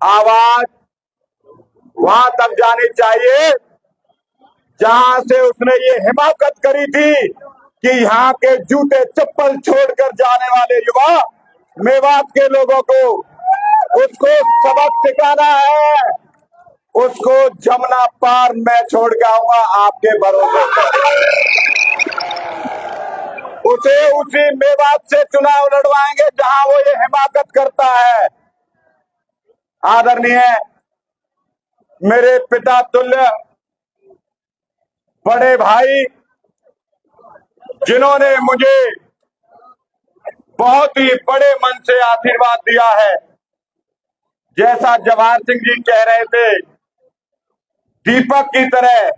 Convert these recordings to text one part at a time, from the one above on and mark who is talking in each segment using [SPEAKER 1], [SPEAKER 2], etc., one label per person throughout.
[SPEAKER 1] आवाज वहां तक जानी चाहिए जहां से उसने ये हिमाकत करी थी कि यहाँ के जूते चप्पल छोड़कर जाने वाले युवा मेवात के लोगों को उसको सबक सिखाना है। उसको जमुना पार मैं छोड़ के आऊंगा आपके भरोसे पर। उसे उसी मेवात से चुनाव लड़वाएंगे जहां वो ये हिमाकत करता है। आदरणीय मेरे पिता तुल्य बड़े भाई, जिन्होंने मुझे बहुत ही बड़े मन से आशीर्वाद दिया है। जैसा जवाहर सिंह जी कह रहे थे, दीपक की तरह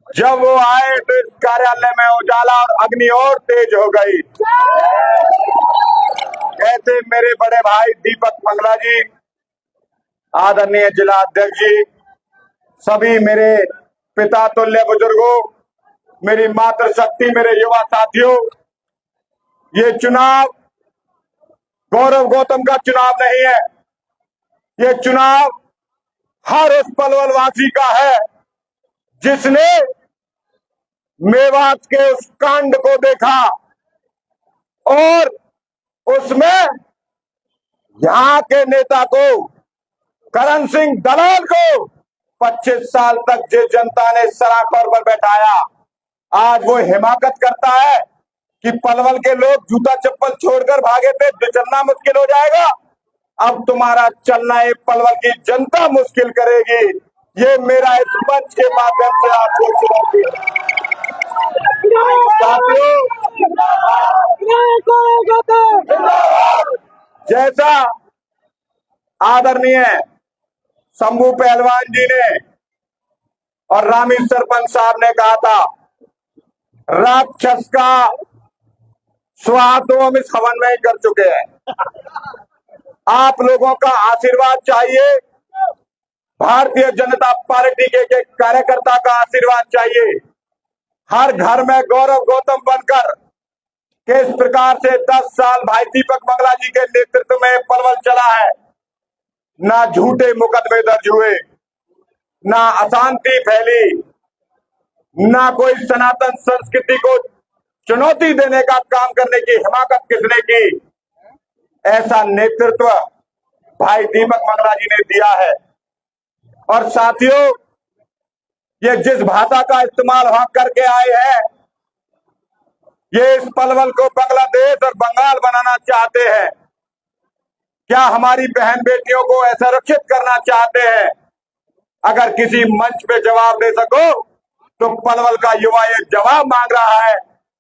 [SPEAKER 1] जब वो आए तो इस कार्यालय में उजाला और अग्नि और तेज हो गई। ऐसे मेरे बड़े भाई दीपक मंगला जी, आदरणीय जिला अध्यक्ष जी, सभी मेरे पिता तुल्य बुजुर्गों, मेरी मातृशक्ति, मेरे युवा साथियों, ये चुनाव गौरव गौतम का चुनाव नहीं है। ये चुनाव हर उस पलवल वासी का है जिसने मेवात के उस कांड को देखा और उसमें यहां के नेता को, करण सिंह दलाल को 25 साल तक जिस जनता ने सराखौर पर बैठाया, आज वो हिमाकत करता है कि पलवल के लोग जूता चप्पल छोड़कर भागे थे तो चलना मुश्किल हो जाएगा। अब तुम्हारा चलना ये पलवल की जनता मुश्किल करेगी। ये मेरा इस मंच के माध्यम से आपको चुनौती है। जैसा आदरणीय शंभू पहलवान जी ने और रामी सरपंच साहब ने कहा था, राक्षस का स्वाहा तो हम इस हवन में ही कर चुके हैं। आप लोगों का आशीर्वाद चाहिए, भारतीय जनता पार्टी के कार्यकर्ता का आशीर्वाद चाहिए। हर घर में गौरव गौतम बनकर किस प्रकार से 10 साल भाई दीपक मंगला जी के नेतृत्व में पलवल चला है, ना झूठे मुकदमे दर्ज हुए, ना अशांति फैली, ना कोई सनातन संस्कृति को चुनौती देने का काम करने की हिमाकत किसने की। ऐसा नेतृत्व भाई दीपक मंगला जी ने दिया है। और साथियों, ये जिस भाषा का इस्तेमाल वहां करके आए हैं, ये इस पलवल को बांग्लादेश और बंगाल बनाना चाहते हैं। क्या हमारी बहन बेटियों को ऐसा रक्षित करना चाहते हैं? अगर किसी मंच पे जवाब दे सको तो पलवल का युवा ये जवाब मांग रहा है,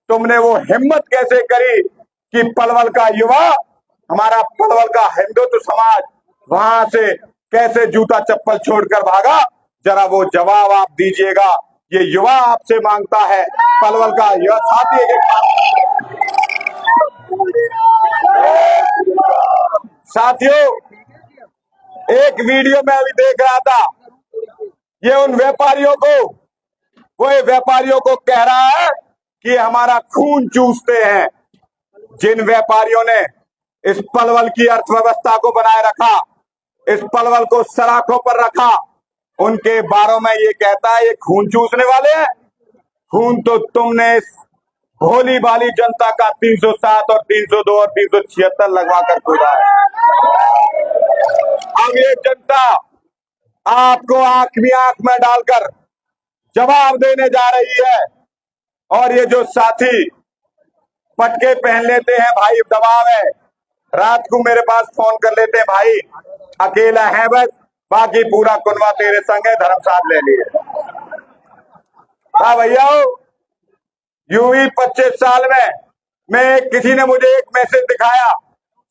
[SPEAKER 1] तुमने वो हिम्मत कैसे करी कि पलवल का युवा, हमारा पलवल का हिंदुत्व समाज वहां से कैसे जूता चप्पल छोड़कर भागा? जरा वो जवाब आप दीजिएगा। ये युवा आपसे मांगता है, पलवल का युवा साथी साथियों, एक वीडियो में अभी देख रहा था, ये उन व्यापारियों को, वो व्यापारियों को कह रहा है कि हमारा खून चूसते हैं। जिन व्यापारियों ने इस पलवल की अर्थव्यवस्था को बनाए रखा, इस पलवल को सराखों पर रखा, उनके बारों में ये कहता है ये खून चूसने वाले हैं। खून तो तुमने इस भोली भाली जनता का 307 और 302 और 376 लगवा कर खोदा है। अब ये जनता आपको आंख में डालकर जवाब देने जा रही है। और ये जो साथी पटके पहन लेते हैं, भाई दबाव है, रात को मेरे पास फोन कर लेते हैं, भाई अकेला है बस, बाकी पूरा कुनवा तेरे संग है, धर्म साथ ले लिए। हाँ भैया, यूं ही 25 साल में मैं, किसी ने मुझे एक मैसेज दिखाया,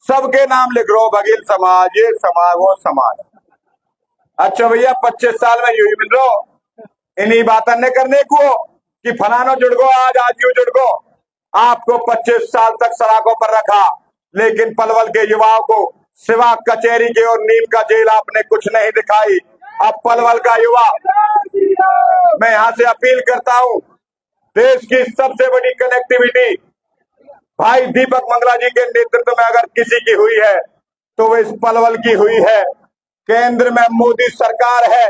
[SPEAKER 1] सबके नाम लिख रो, बघेल समाज, ये समाज, वो समाज। अच्छा भैया, 25 साल में यूं ही मिल रो, इन्हीं बातें न करने को कि फलानो जुड़गो, आज यू जुड़गो। आपको 25 साल तक सलाखों पर रखा, लेकिन पलवल के युवाओं को सिवा कचहरी के और नीम का जेल आपने कुछ नहीं दिखाई। अब पलवल का युवा, मैं यहां से अपील करता हूं, देश की सबसे बड़ी कनेक्टिविटी भाई दीपक मंगला जी के नेतृत्व में अगर किसी की हुई है तो वो इस पलवल की हुई है। केंद्र में मोदी सरकार है।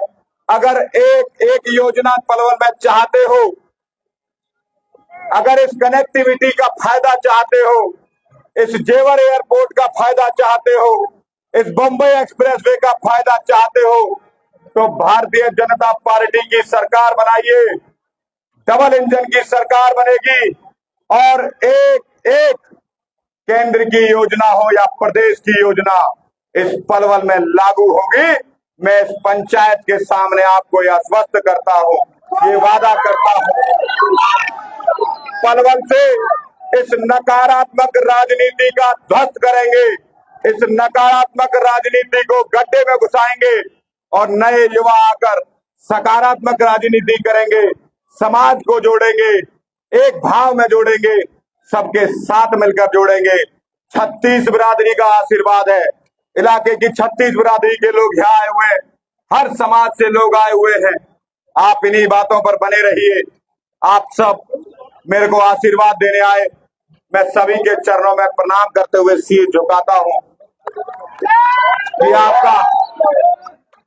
[SPEAKER 1] अगर एक एक योजना पलवल में चाहते हो, अगर इस कनेक्टिविटी का फायदा चाहते हो, इस जेवर एयरपोर्ट का फायदा चाहते हो, इस बम्बई एक्सप्रेसवे का फायदा चाहते हो, तो भारतीय जनता पार्टी की सरकार बनाइए। डबल इंजन की सरकार बनेगी और एक एक केंद्र की योजना हो या प्रदेश की योजना इस पलवल में लागू होगी। मैं इस पंचायत के सामने आपको यह आश्वस्त करता हूं, ये वादा करता हूं। पलवल से इस नकारात्मक राजनीति का ध्वस्त करेंगे, इस नकारात्मक राजनीति को गड्ढे में घुसाएंगे और नए युवा आकर सकारात्मक राजनीति करेंगे, समाज को जोड़ेंगे, एक भाव में जोड़ेंगे, सबके साथ मिलकर जोड़ेंगे। 36 बिरादरी का आशीर्वाद है, इलाके की 36 बिरादरी के लोग यहाँ आए हुए हैं, हर समाज से लोग आए हुए हैं। आप इन्हीं बातों पर बने रहिए। आप सब मेरे को आशीर्वाद देने आए, मैं सभी के चरणों में प्रणाम करते हुए सिर झुकाता हूं कि आपका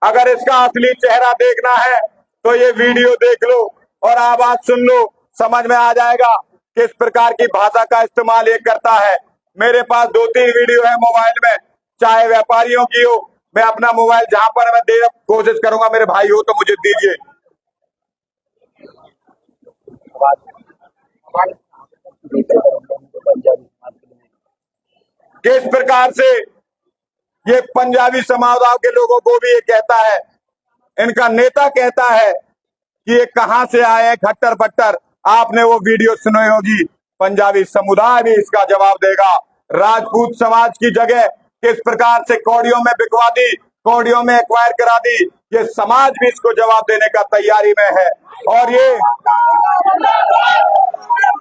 [SPEAKER 1] अगर इसका असली चेहरा देखना है तो ये वीडियो देख लो और आवाज सुन लो, समझ में आ जाएगा किस प्रकार की भाषा का इस्तेमाल ये करता है। मेरे पास 2-3 वीडियो है मोबाइल में, चाहे व्यापारियों की हो। मैं अपना मोबाइल जहां पर मैं दे कोशिश करूंगा, मेरे भाई हो तो मुझे दीजिए। किस प्रकार से ये पंजाबी समुदाय के लोगों को भी ये कहता है, इनका नेता कहता है कि ये कहां से आए हैं खट्टर पट्टर। आपने वो वीडियो सुनी होगी, पंजाबी समुदाय भी इसका जवाब देगा। राजपूत समाज की जगह किस प्रकार से कौड़ियों में बिकवा दी, कौड़ियों में एक्वायर करा दी, ये समाज भी इसको जवाब देने का तैयारी में है।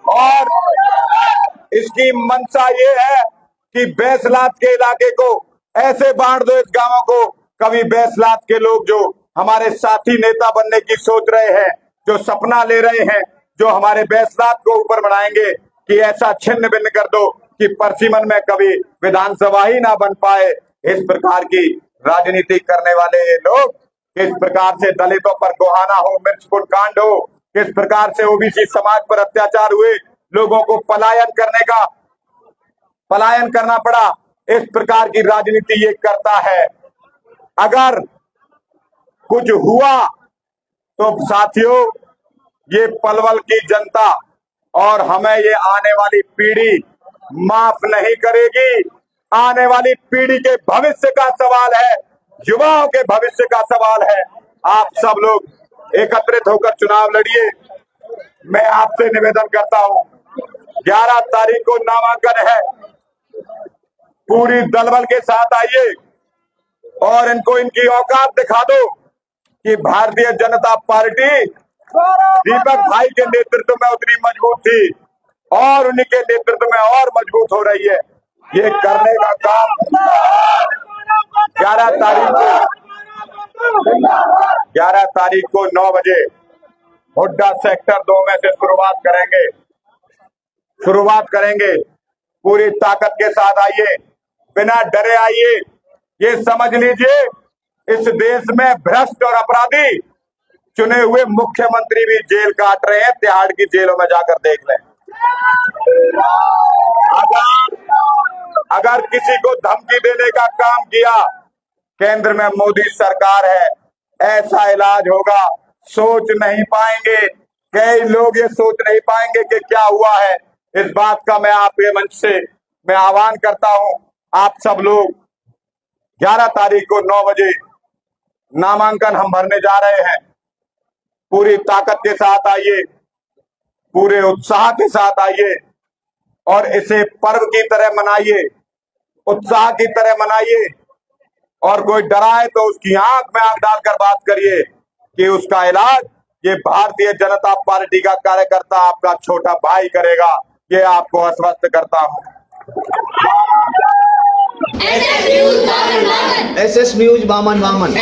[SPEAKER 1] और इसकी मंशा ये है कि बैसलात के इलाके को ऐसे बांट दो, इस गांवों को। कभी बैसलात के लोग जो हमारे साथी नेता बनने की सोच रहे हैं, जो सपना ले रहे हैं, जो हमारे बैसलात को ऊपर बढ़ाएंगे कि ऐसा छिन्न भिन्न कर दो कि परसिमन में कभी विधानसभा ही ना बन पाए, इस प्रकार की राजनीति करने वाले ये लोग, किस प्रकार से दलितों पर गोहाना हो, मिर्चपुर कांड हो, किस प्रकार से ओबीसी समाज पर अत्याचार हुए, लोगों को पलायन करना पड़ा, इस प्रकार की राजनीति ये करता है। अगर कुछ हुआ तो साथियों, ये पलवल की जनता और हमें ये आने वाली पीढ़ी माफ नहीं करेगी। आने वाली पीढ़ी के भविष्य का सवाल है, युवाओं के भविष्य का सवाल है। आप सब लोग एकत्रित होकर चुनाव लड़िए। मैं आपसे निवेदन करता हूं, 11 तारीख को नामांकन है, पूरी दलबल के साथ आइए और इनको इनकी औकात दिखा दो कि भारतीय जनता पार्टी दीपक भाई के नेतृत्व में उतनी मजबूत थी और उन्हीं के नेतृत्व में और मजबूत हो रही है। ये करने का काम 11 तारीख को 9 बजे हुड्डा सेक्टर 2 में से शुरुआत करेंगे। पूरी ताकत के साथ आइए, बिना डरे आइए। ये समझ लीजिए, इस देश में भ्रष्ट और अपराधी चुने हुए मुख्यमंत्री भी जेल काट रहे हैं। तिहाड़ की जेलों में जाकर देख लें। अगर किसी को धमकी देने का काम किया, केंद्र में मोदी सरकार है, ऐसा इलाज होगा। सोच नहीं पाएंगे, कई लोग ये सोच नहीं पाएंगे कि क्या हुआ है। इस बात का मैं आपके मंच से मैं आह्वान करता हूं। आप सब लोग 11 तारीख को 9 बजे नामांकन हम भरने जा रहे हैं। पूरी ताकत के साथ आइए, पूरे उत्साह के साथ आइए और इसे पर्व की तरह मनाइए, उत्साह की तरह मनाइए। और कोई डराए तो उसकी आंख में आंख डालकर बात करिए कि उसका इलाज ये भारतीय जनता पार्टी का कार्यकर्ता, आपका छोटा भाई करेगा। ये आपको आश्वस्त करता हूं।
[SPEAKER 2] SS News Baman Baman.